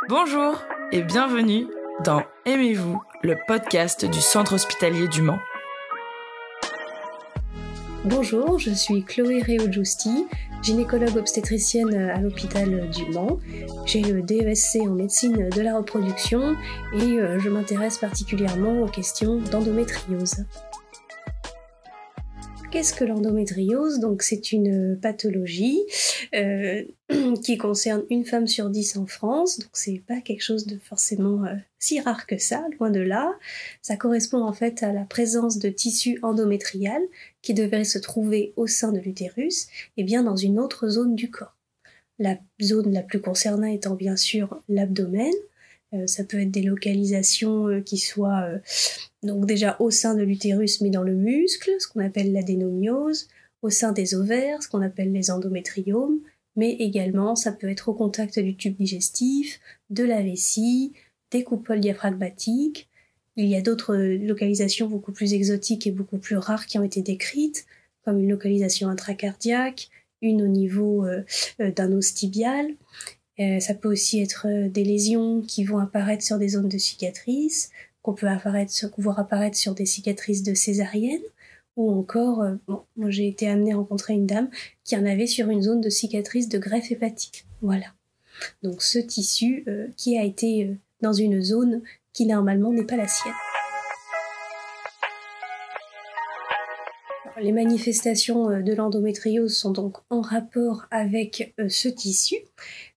Bonjour et bienvenue dans Aimez-vous, le podcast du Centre hospitalier du Mans. Bonjour, je suis Chloé Réau-Giusti, gynécologue obstétricienne à l'hôpital du Mans. J'ai le DESC en médecine de la reproduction et je m'intéresse particulièrement aux questions d'endométriose. Qu'est-ce que l'endométriose ? Donc c'est une pathologie qui concerne une femme sur 10 en France, donc c'est pas quelque chose de forcément si rare que ça, loin de là. Ça correspond en fait à la présence de tissu endométrial qui devrait se trouver au sein de l'utérus et bien dans une autre zone du corps. La zone la plus concernée étant bien sûr l'abdomen. Ça peut être des localisations qui soient donc déjà au sein de l'utérus mais dans le muscle, ce qu'on appelle l'adénomyose, au sein des ovaires, ce qu'on appelle les endométriomes, mais également ça peut être au contact du tube digestif, de la vessie, des coupoles diaphragmatiques. Il y a d'autres localisations beaucoup plus exotiques et beaucoup plus rares qui ont été décrites, comme une localisation intracardiaque, une au niveau d'un os tibial. Ça peut aussi être des lésions qui vont apparaître sur des zones de cicatrices, qu'on peut voir apparaître sur des cicatrices de césarienne, ou encore, moi j'ai été amenée à rencontrer une dame qui en avait sur une zone de cicatrice de greffe hépatique. Voilà. Donc ce tissu qui a été dans une zone qui normalement n'est pas la sienne. Les manifestations de l'endométriose sont donc en rapport avec ce tissu.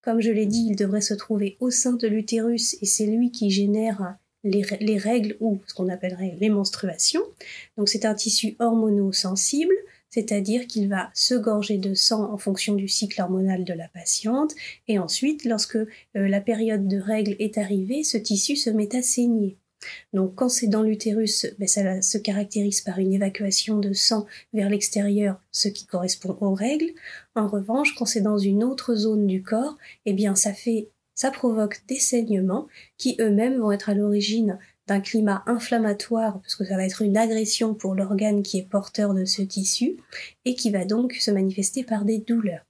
Comme je l'ai dit, il devrait se trouver au sein de l'utérus et c'est lui qui génère les règles ou ce qu'on appellerait les menstruations. Donc c'est un tissu hormonosensible, c'est-à-dire qu'il va se gorger de sang en fonction du cycle hormonal de la patiente et ensuite, lorsque la période de règles est arrivée, ce tissu se met à saigner. Donc quand c'est dans l'utérus, ça se caractérise par une évacuation de sang vers l'extérieur, ce qui correspond aux règles. En revanche, quand c'est dans une autre zone du corps, ça provoque des saignements qui eux-mêmes vont être à l'origine d'un climat inflammatoire, parce que ça va être une agression pour l'organe qui est porteur de ce tissu, et qui va donc se manifester par des douleurs.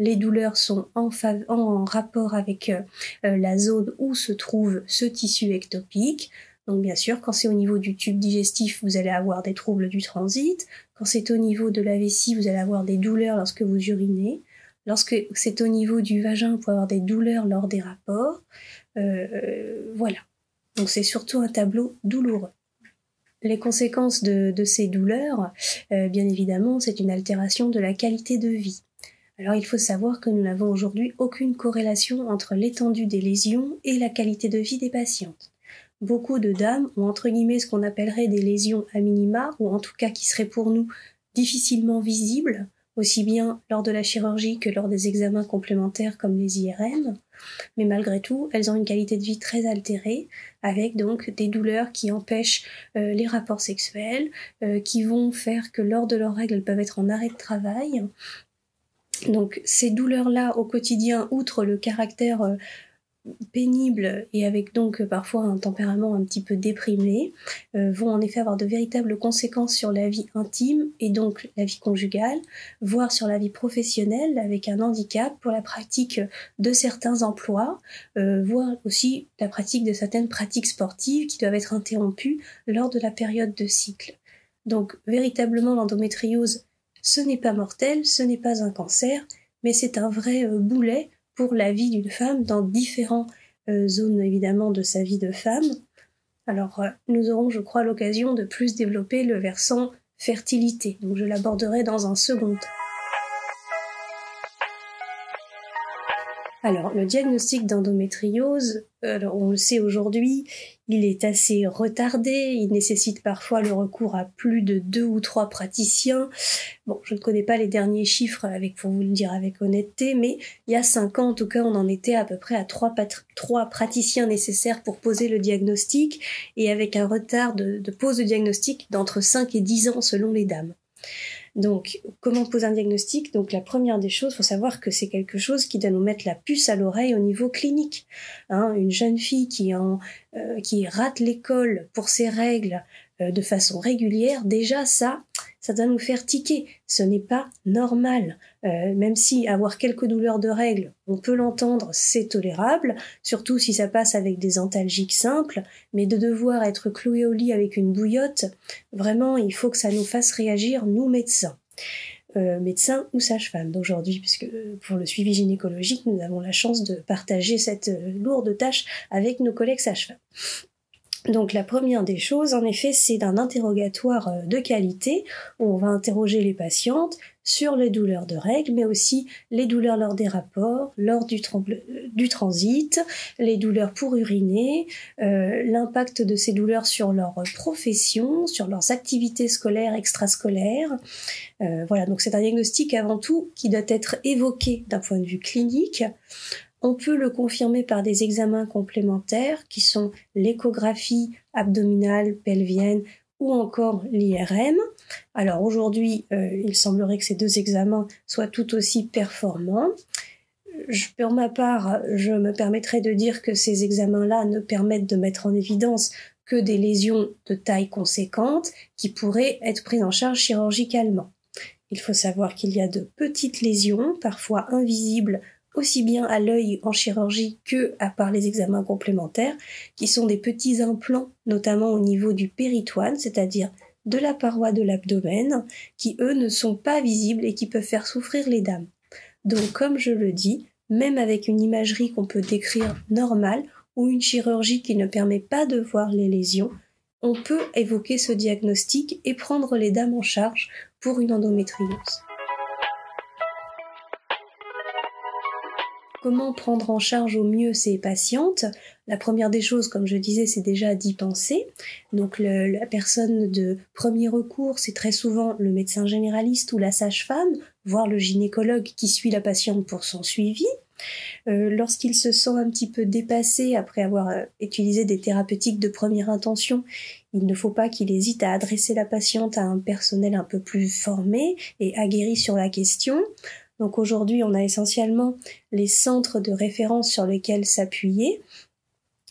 Les douleurs sont en rapport avec la zone où se trouve ce tissu ectopique. Donc bien sûr, quand c'est au niveau du tube digestif, vous allez avoir des troubles du transit. Quand c'est au niveau de la vessie, vous allez avoir des douleurs lorsque vous urinez. Lorsque c'est au niveau du vagin, vous pouvez avoir des douleurs lors des rapports. Voilà. Donc c'est surtout un tableau douloureux. Les conséquences de ces douleurs, bien évidemment, c'est une altération de la qualité de vie. Alors il faut savoir que nous n'avons aujourd'hui aucune corrélation entre l'étendue des lésions et la qualité de vie des patientes. Beaucoup de dames ont entre guillemets ce qu'on appellerait des lésions à minima, ou en tout cas qui seraient pour nous difficilement visibles, aussi bien lors de la chirurgie que lors des examens complémentaires comme les IRM, mais malgré tout, elles ont une qualité de vie très altérée, avec donc des douleurs qui empêchent les rapports sexuels, qui vont faire que lors de leurs règles, elles peuvent être en arrêt de travail. Donc ces douleurs-là au quotidien, outre le caractère pénible et avec donc parfois un tempérament un petit peu déprimé, vont en effet avoir de véritables conséquences sur la vie intime et donc la vie conjugale, voire sur la vie professionnelle avec un handicap pour la pratique de certains emplois, voire aussi la pratique de certaines pratiques sportives qui doivent être interrompues lors de la période de cycle. Donc véritablement l'endométriose, ce n'est pas mortel, ce n'est pas un cancer, mais c'est un vrai boulet pour la vie d'une femme dans différentes zones évidemment de sa vie de femme. Alors nous aurons, je crois, l'occasion de plus développer le versant fertilité, donc je l'aborderai dans un second temps. Alors, le diagnostic d'endométriose, on le sait aujourd'hui, il est assez retardé, il nécessite parfois le recours à plus de 2 ou 3 praticiens. Bon, je ne connais pas les derniers chiffres pour vous le dire avec honnêteté, mais il y a 5 ans, en tout cas, on en était à peu près à 3 praticiens nécessaires pour poser le diagnostic, et avec un retard de pose de diagnostic d'entre 5 et 10 ans selon les dames. Donc, comment poser un diagnostic ? Donc, la première des choses, il faut savoir que c'est quelque chose qui doit nous mettre la puce à l'oreille au niveau clinique. Une jeune fille qui rate l'école pour ses règles, de façon régulière, déjà ça doit nous faire tiquer. Ce n'est pas normal. Même si avoir quelques douleurs de règles, on peut l'entendre, c'est tolérable, surtout si ça passe avec des antalgiques simples, mais de devoir être cloué au lit avec une bouillotte, vraiment, il faut que ça nous fasse réagir, nous médecins. Médecins ou sages-femmes d'aujourd'hui, puisque pour le suivi gynécologique, nous avons la chance de partager cette lourde tâche avec nos collègues sages-femmes. Donc la première des choses, en effet, c'est un interrogatoire de qualité où on va interroger les patientes sur les douleurs de règles, mais aussi les douleurs lors des rapports, lors du transit, les douleurs pour uriner, l'impact de ces douleurs sur leur profession, sur leurs activités scolaires, extrascolaires. Voilà, donc c'est un diagnostic avant tout qui doit être évoqué d'un point de vue clinique. On peut le confirmer par des examens complémentaires qui sont l'échographie abdominale, pelvienne ou encore l'IRM. Alors aujourd'hui, il semblerait que ces deux examens soient tout aussi performants. Pour ma part, je me permettrai de dire que ces examens-là ne permettent de mettre en évidence que des lésions de taille conséquente qui pourraient être prises en charge chirurgicalement. Il faut savoir qu'il y a de petites lésions, parfois invisibles, aussi bien à l'œil en chirurgie que par les examens complémentaires, qui sont des petits implants, notamment au niveau du péritoine, c'est-à-dire de la paroi de l'abdomen, qui eux ne sont pas visibles et qui peuvent faire souffrir les dames. Donc comme je le dis, même avec une imagerie qu'on peut décrire normale, ou une chirurgie qui ne permet pas de voir les lésions, on peut évoquer ce diagnostic et prendre les dames en charge pour une endométriose. Comment prendre en charge au mieux ces patientes ? La première des choses, comme je disais, c'est déjà d'y penser. Donc la personne de premier recours, c'est très souvent le médecin généraliste ou la sage-femme, voire le gynécologue qui suit la patiente pour son suivi. Lorsqu'il se sent un petit peu dépassé après avoir utilisé des thérapeutiques de première intention, il ne faut pas qu'il hésite à adresser la patiente à un personnel un peu plus formé et aguerri sur la question. Donc aujourd'hui, on a essentiellement les centres de référence sur lesquels s'appuyer,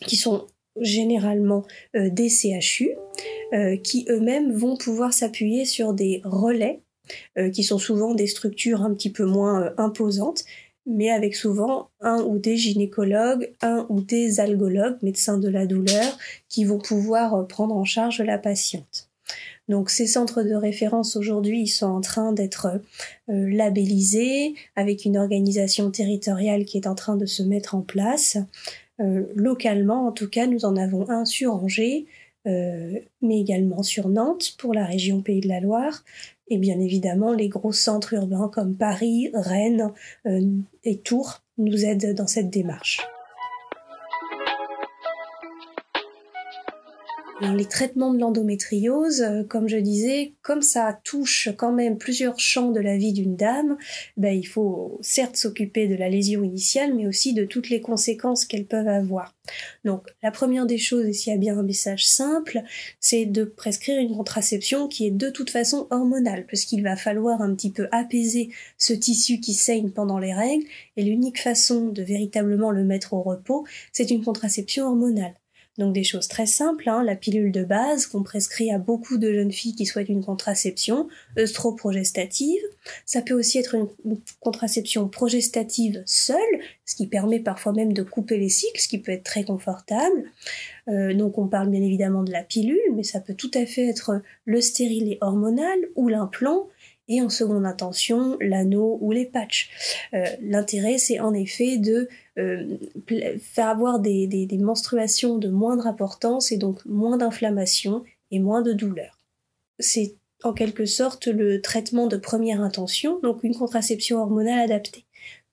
qui sont généralement des CHU, qui eux-mêmes vont pouvoir s'appuyer sur des relais, qui sont souvent des structures un petit peu moins imposantes, mais avec souvent un ou des gynécologues, un ou des algologues, médecins de la douleur, qui vont pouvoir prendre en charge la patiente. Donc ces centres de référence aujourd'hui, ils sont en train d'être labellisés avec une organisation territoriale qui est en train de se mettre en place. Localement, en tout cas, nous en avons un sur Angers, mais également sur Nantes pour la région Pays de la Loire. Et bien évidemment, les gros centres urbains comme Paris, Rennes et Tours nous aident dans cette démarche. Alors, les traitements de l'endométriose, comme je disais, comme ça touche quand même plusieurs champs de la vie d'une dame, il faut certes s'occuper de la lésion initiale, mais aussi de toutes les conséquences qu'elles peuvent avoir. Donc la première des choses, et s'il y a bien un message simple, c'est de prescrire une contraception qui est de toute façon hormonale, puisqu'il va falloir un petit peu apaiser ce tissu qui saigne pendant les règles, et l'unique façon de véritablement le mettre au repos, c'est une contraception hormonale. Donc des choses très simples, la pilule de base qu'on prescrit à beaucoup de jeunes filles qui souhaitent une contraception œstroprogestative. Ça peut aussi être une contraception progestative seule, ce qui permet parfois même de couper les cycles, ce qui peut être très confortable. Donc on parle bien évidemment de la pilule, mais ça peut tout à fait être le stérilet hormonal ou l'implant, et en seconde intention, l'anneau ou les patchs. L'intérêt, c'est en effet de faire avoir des menstruations de moindre importance et donc moins d'inflammation et moins de douleur. C'est en quelque sorte le traitement de première intention, donc une contraception hormonale adaptée,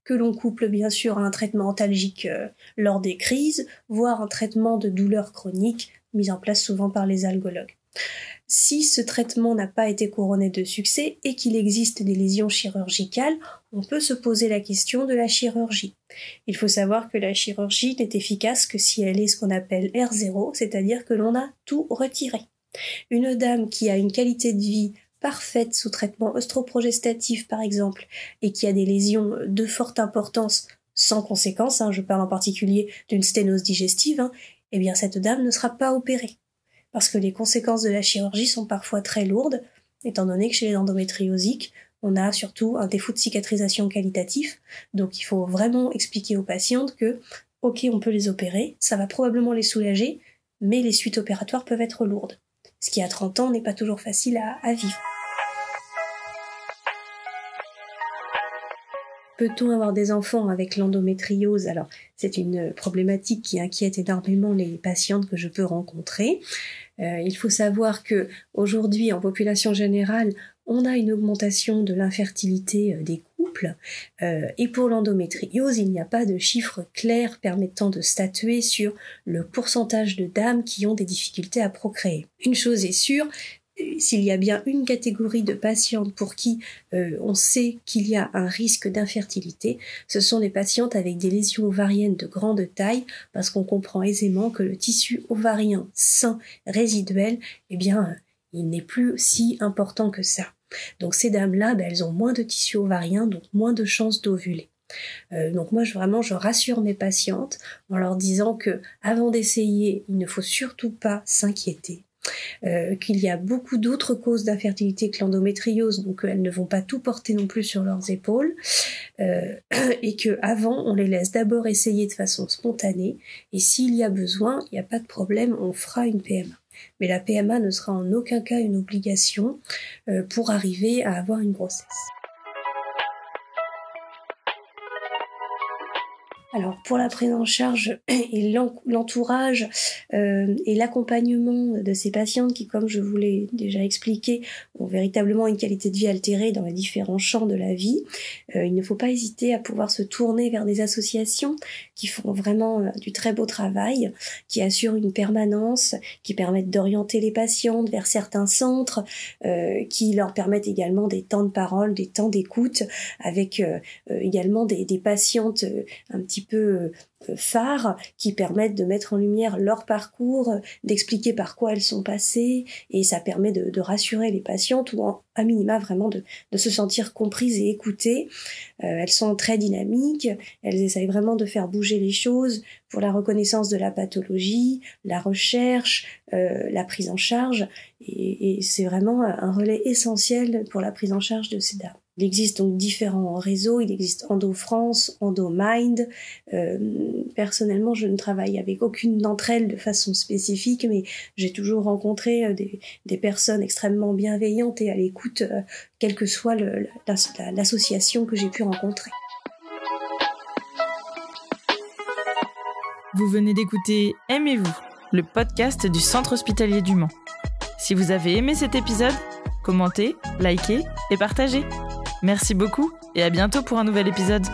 que l'on couple bien sûr à un traitement antalgique lors des crises, voire un traitement de douleur chronique mis en place souvent par les algologues. Si ce traitement n'a pas été couronné de succès et qu'il existe des lésions chirurgicales, on peut se poser la question de la chirurgie. Il faut savoir que la chirurgie n'est efficace que si elle est ce qu'on appelle R0, c'est-à-dire que l'on a tout retiré. Une dame qui a une qualité de vie parfaite sous traitement œstroprogestatif par exemple, et qui a des lésions de forte importance sans conséquence, je parle en particulier d'une sténose digestive, eh bien cette dame ne sera pas opérée. parce que les conséquences de la chirurgie sont parfois très lourdes, étant donné que chez les endométriosiques, on a surtout un défaut de cicatrisation qualitatif, donc il faut vraiment expliquer aux patientes que, ok, on peut les opérer, ça va probablement les soulager, mais les suites opératoires peuvent être lourdes, ce qui à 30 ans n'est pas toujours facile à vivre. Peut-on avoir des enfants avec l'endométriose ? Alors, c'est une problématique qui inquiète énormément les patientes que je peux rencontrer. Il faut savoir que aujourd'hui, en population générale, on a une augmentation de l'infertilité des couples. Et pour l'endométriose, il n'y a pas de chiffre clair permettant de statuer sur le pourcentage de dames qui ont des difficultés à procréer. Une chose est sûre, s'il y a bien une catégorie de patientes pour qui on sait qu'il y a un risque d'infertilité, ce sont les patientes avec des lésions ovariennes de grande taille, parce qu'on comprend aisément que le tissu ovarien sain résiduel, il n'est plus si important que ça. Donc ces dames-là, elles ont moins de tissu ovarien, donc moins de chances d'ovuler. Donc moi, je rassure mes patientes en leur disant que avant d'essayer, il ne faut surtout pas s'inquiéter. Qu'il y a beaucoup d'autres causes d'infertilité que l'endométriose, donc elles ne vont pas tout porter non plus sur leurs épaules, et que avant on les laisse d'abord essayer de façon spontanée, et s'il y a besoin, il n'y a pas de problème, on fera une PMA. Mais la PMA ne sera en aucun cas une obligation pour arriver à avoir une grossesse. Alors pour la prise en charge et l'entourage et l'accompagnement de ces patientes qui, comme je vous l'ai déjà expliqué, ont véritablement une qualité de vie altérée dans les différents champs de la vie, il ne faut pas hésiter à pouvoir se tourner vers des associations qui font vraiment du très beau travail, qui assurent une permanence, qui permettent d'orienter les patientes vers certains centres, qui leur permettent également des temps de parole, des temps d'écoute, avec également des patientes un petit peu phares qui permettent de mettre en lumière leur parcours, d'expliquer par quoi elles sont passées, et ça permet de rassurer les patientes ou à minima vraiment de se sentir comprises et écoutées. Elles sont très dynamiques, elles essayent vraiment de faire bouger les choses pour la reconnaissance de la pathologie, la recherche, la prise en charge, et c'est vraiment un relais essentiel pour la prise en charge de ces dames. Il existe donc différents réseaux, il existe EndoFrance, EndoMind. Personnellement, je ne travaille avec aucune d'entre elles de façon spécifique, mais j'ai toujours rencontré des personnes extrêmement bienveillantes et à l'écoute, quelle que soit l'association que j'ai pu rencontrer. Vous venez d'écouter Aimez-vous, le podcast du Centre hospitalier du Mans. Si vous avez aimé cet épisode, commentez, likez et partagez. Merci beaucoup et à bientôt pour un nouvel épisode.